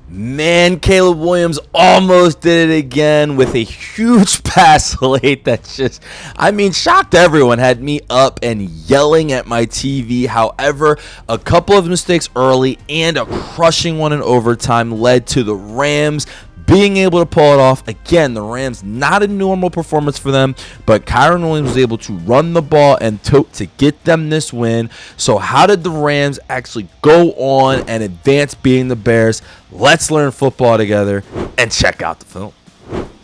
Man, Caleb Williams almost did it again with a huge pass late that just, shocked everyone. Had me up and yelling at my TV. However, a couple of mistakes early and a crushing one in overtime led to the Rams being able to pull it off. Again, the Rams, not a normal performance for them, but Kyren Williams was able to run the ball and to get them this win. So how did the Rams actually go on and advance beating the Bears? Let's learn football together and check out the film.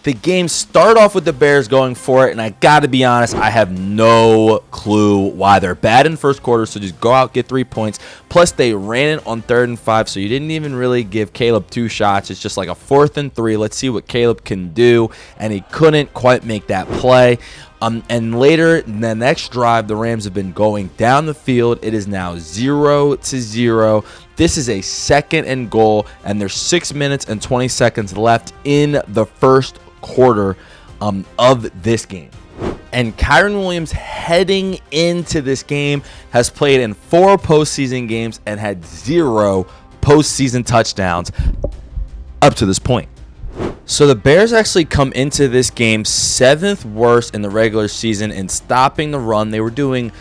The game started off with the Bears going for it, and I got to be honest, I have no clue why. They're bad in the first quarter, so just go out, get 3 points. Plus, they ran it on 3rd and 5, so you didn't even really give Caleb 2 shots. It's just like a 4th and 3. Let's see what Caleb can do, and he couldn't quite make that play. And later in the next drive, the Rams have been going down the field. It is now 0-0. This is a 2nd and goal, and there's 6 minutes and 20 seconds left in the first quarter of this game. And Kyren Williams, heading into this game, has played in 4 postseason games and had 0 postseason touchdowns up to this point. So the Bears actually come into this game 7th worst in the regular season in stopping the run. They were doing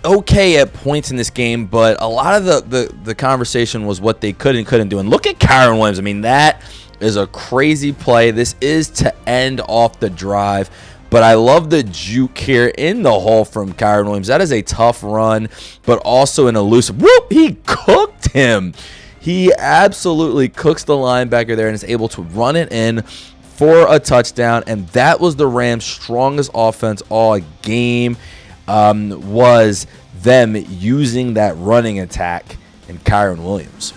okay at points in this game, but a lot of the conversation was what they could and couldn't do. And look at Kyren Williams. That is a crazy play. This is to end off the drive, but I love the juke here in the hole from Kyren Williams. That is a tough run, but also an elusive. Whoop! He cooked him. He absolutely cooks the linebacker there and is able to run it in for a touchdown. And that was the Rams' strongest offense all game, was them using that running attack in Kyren Williams.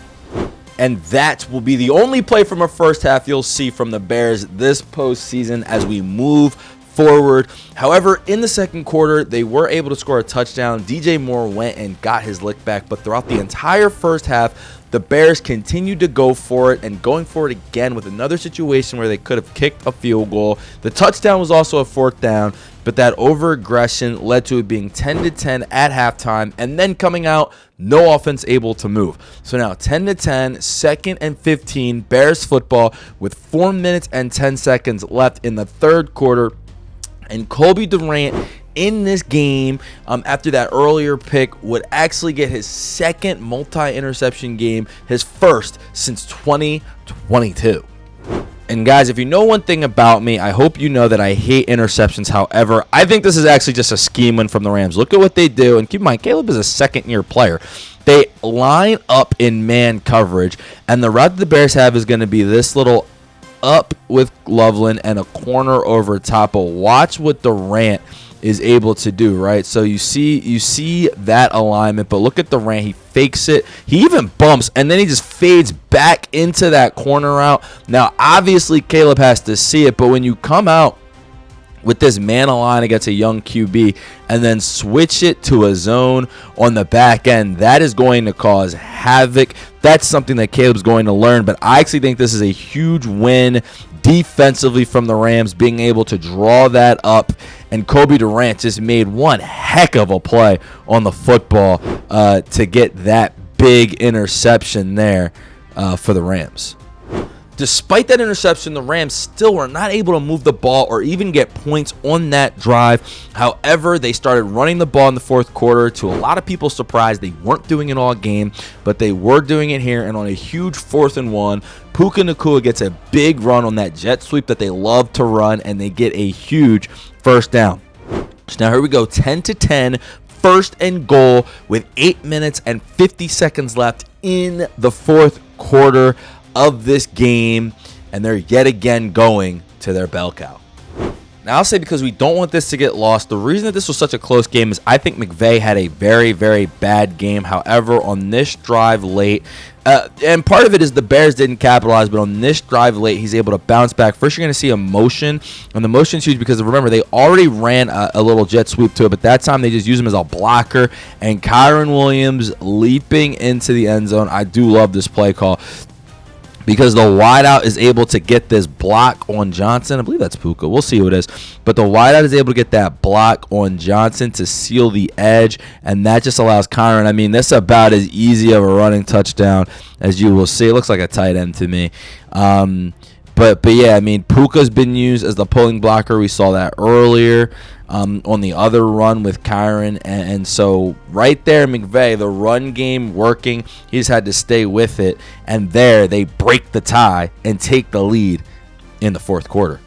And that will be the only play from a first half you'll see from the Bears this postseason as we move forward. However, in the second quarter, they were able to score a touchdown. DJ Moore went and got his lick back, but throughout the entire first half, the Bears continued to go for it and going for it again with another situation where they could have kicked a field goal. The touchdown was also a 4th down, but that over-aggression led to it being 10-10 at halftime, and then coming out, no offense able to move. So now 10-10, 2nd and 15, Bears football with 4 minutes and 10 seconds left in the third quarter. And Colby Durant in this game, after that earlier pick, would actually get his 2nd multi-interception game, his 1st since 2022. And guys, if you know one thing about me, I hope you know that I hate interceptions. However, I think this is actually just a scheme win from the Rams. Look at what they do. And keep in mind, Caleb is a 2nd-year player. They line up in man coverage, and the route that the Bears have is going to be this little up with Loveland and a corner over top. But watch what Durant is able to do, right? So you see that alignment, but look at Durant. He fakes it. He even bumps, and then he just fades back into that corner route. Now, obviously, Caleb has to see it, but when you come out with this man align against a young QB and then switch it to a zone on the back end, that is going to cause havoc. That's something that Caleb's going to learn, but I actually think this is a huge win defensively from the Rams, being able to draw that up, and Colby Durant just made one heck of a play on the football to get that big interception there for the Rams. Despite that interception, the Rams still were not able to move the ball or even get points on that drive. However, they started running the ball in the fourth quarter. To a lot of people's surprise, they weren't doing it all game, but they were doing it here. And on a huge 4th and 1, Puka Nacua gets a big run on that jet sweep that they love to run, and they get a huge 1st down. So now here we go, 10-10, 1st and goal with 8 minutes and 50 seconds left in the fourth quarter of this game, and they're yet again going to their bell cow. Now, I'll say, because we don't want this to get lost, the reason that this was such a close game is I think McVay had a very, very bad game. However, on this drive late, and part of it is the Bears didn't capitalize, but on this drive late, he's able to bounce back. First, you're going to see a motion, and the motion's huge because, remember, they already ran a little jet sweep to it, but that time they just used him as a blocker, and Kyren Williams leaping into the end zone. I do love this play call. because the wideout is able to get this block on Johnson. I believe that's Puka. We'll see who it is. But the wideout is able to get that block on Johnson to seal the edge, and that just allows Kyren. I mean, that's about as easy of a running touchdown as you will see. It looks like a tight end to me. But yeah, I mean, Puka's been used as the pulling blocker. We saw that earlier on the other run with Kyren. And so right there, McVay, the run game working. He just had to stay with it. And there, they break the tie and take the lead in the fourth quarter.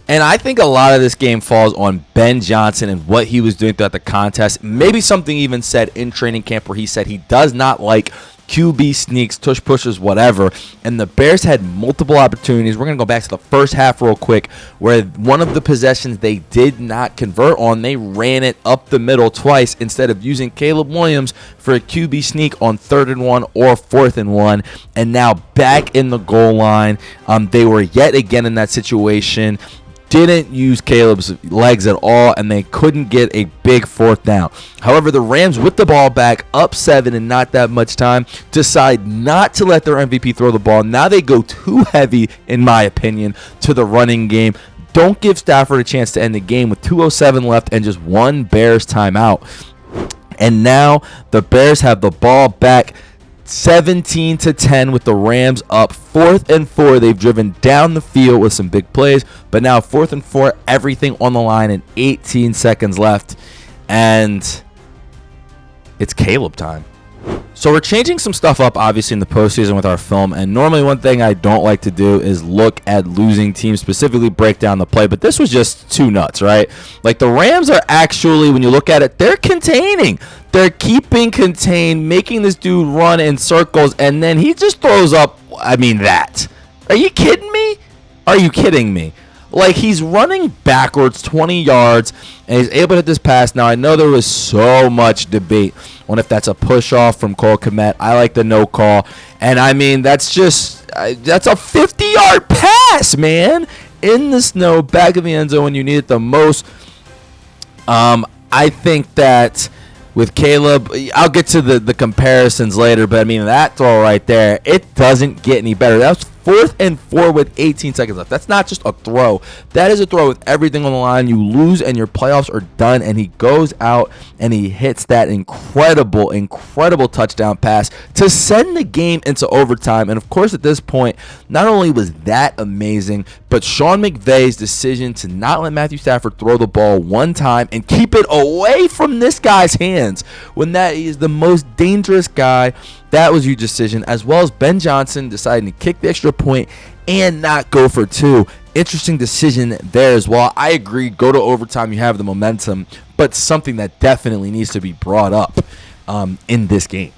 And I think a lot of this game falls on Ben Johnson and what he was doing throughout the contest. Maybe something even said in training camp where he said he does not like QB sneaks, tush pushes, whatever. And the Bears had multiple opportunities. We're going to go back to the first half real quick, where one of the possessions they did not convert on, they ran it up the middle twice instead of using Caleb Williams for a QB sneak on 3rd and 1 or 4th and 1. And now back in the goal line, they were yet again in that situation. Didn't use Caleb's legs at all, and they couldn't get a big 4th down. However, the Rams, with the ball back, up 7 and not that much time, decide not to let their MVP throw the ball. Now they go too heavy, in my opinion, to the running game. Don't give Stafford a chance to end the game with 2:07 left and just one Bears timeout. And now the Bears have the ball back 17-10 with the Rams up 4th and 4. They've driven down the field with some big plays, but now 4th and 4, everything on the line and 18 seconds left, and it's Caleb time. So we're changing some stuff up, obviously, in the postseason with our film, and normally one thing I don't like to do is look at losing teams, specifically break down the play, but this was just too nuts, right? Like, the Rams are actually, when you look at it, they're containing. They're keeping contained, making this dude run in circles, and then he just throws up, I mean, that. Are you kidding me? Are you kidding me? Like, he's running backwards 20 yards, and he's able to hit this pass. Now, I know there was so much debate on if that's a push-off from Cole Kmet. I like the no call. And, I mean, that's just that's a 50-yard pass, man, in the snow, back of the end zone when you need it the most. I think that with Caleb, I'll get to the comparisons later, but, I mean, that throw right there, it doesn't get any better. That was 4th and 4 with 18 seconds left. That's not just a throw. That is a throw with everything on the line. You lose and your playoffs are done, and he goes out and he hits that incredible touchdown pass to send the game into overtime. And, of course, at this point, not only was that amazing, but Sean McVay's decision to not let Matthew Stafford throw the ball one time and keep it away from this guy's hands when that is the most dangerous guy. That was your decision, as well as Ben Johnson deciding to kick the extra point and not go for 2. Interesting decision there as well. I agree, go to overtime, you have the momentum, but something that definitely needs to be brought up in this game.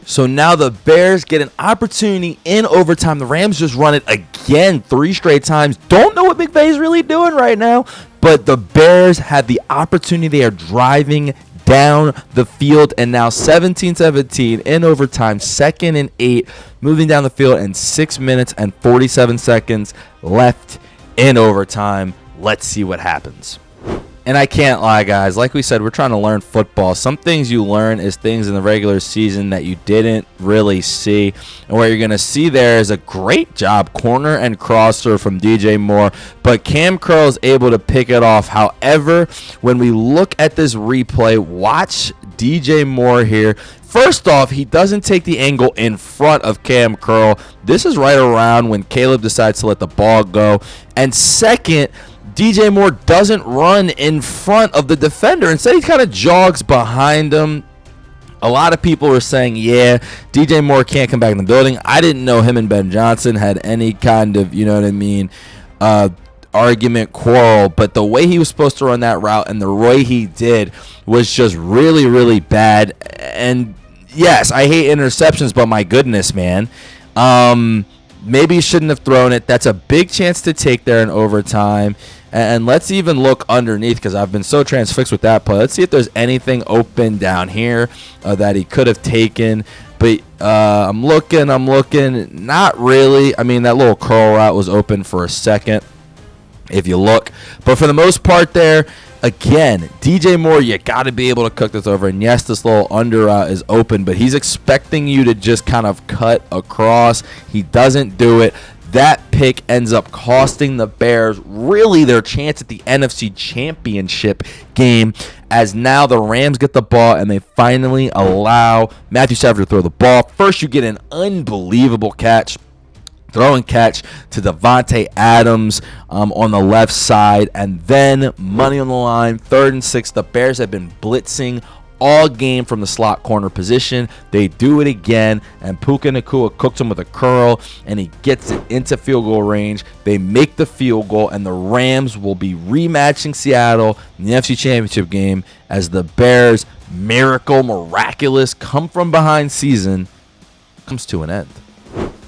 So now the Bears get an opportunity in overtime. The Rams just run it again 3 straight times. Don't know what McVay is really doing right now, but the Bears had the opportunity. They are driving down the field, and now 17-17 in overtime, 2nd and 8, moving down the field, and 6 minutes and 47 seconds left in overtime. Let's see what happens. And I can't lie, guys. Like we said, we're trying to learn football. Some things you learn is things in the regular season that you didn't really see. And what you're going to see there is a great job, corner and crosser from DJ Moore. But Cam Curl is able to pick it off. However, when we look at this replay, watch DJ Moore here. First off, he doesn't take the angle in front of Cam Curl. This is right around when Caleb decides to let the ball go. And second, DJ Moore doesn't run in front of the defender. Instead, he kind of jogs behind him. A lot of people were saying, yeah, DJ Moore can't come back in the building. I didn't know him and Ben Johnson had any kind of, you know what I mean, argument, quarrel. But the way he was supposed to run that route and the way he did was just really, really bad. And, yes, I hate interceptions, but my goodness, man. Maybe he shouldn't have thrown it. That's a big chance to take there in overtime. And let's even look underneath, because I've been so transfixed with that play. Let's see if there's anything open down here that he could have taken. But I'm looking. Not really. I mean, that little curl route was open for a second, if you look. But for the most part there, Again, DJ Moore, you got to be able to cook this over. And yes, this little under is open, but he's expecting you to just kind of cut across. He doesn't do it. That pick ends up costing the Bears really their chance at the NFC Championship game, as now the Rams get the ball and they finally allow Matthew Stafford to throw the ball. First, you get an unbelievable catch. Throwing catch to Devontae Adams on the left side, and then money on the line, 3rd and 6. The Bears have been blitzing all game from the slot corner position. They do it again, and Puka Nacua cooks him with a curl, and he gets it into field goal range. They make the field goal, and the Rams will be rematching Seattle in the NFC Championship game as the Bears' miraculous come from behind season comes to an end.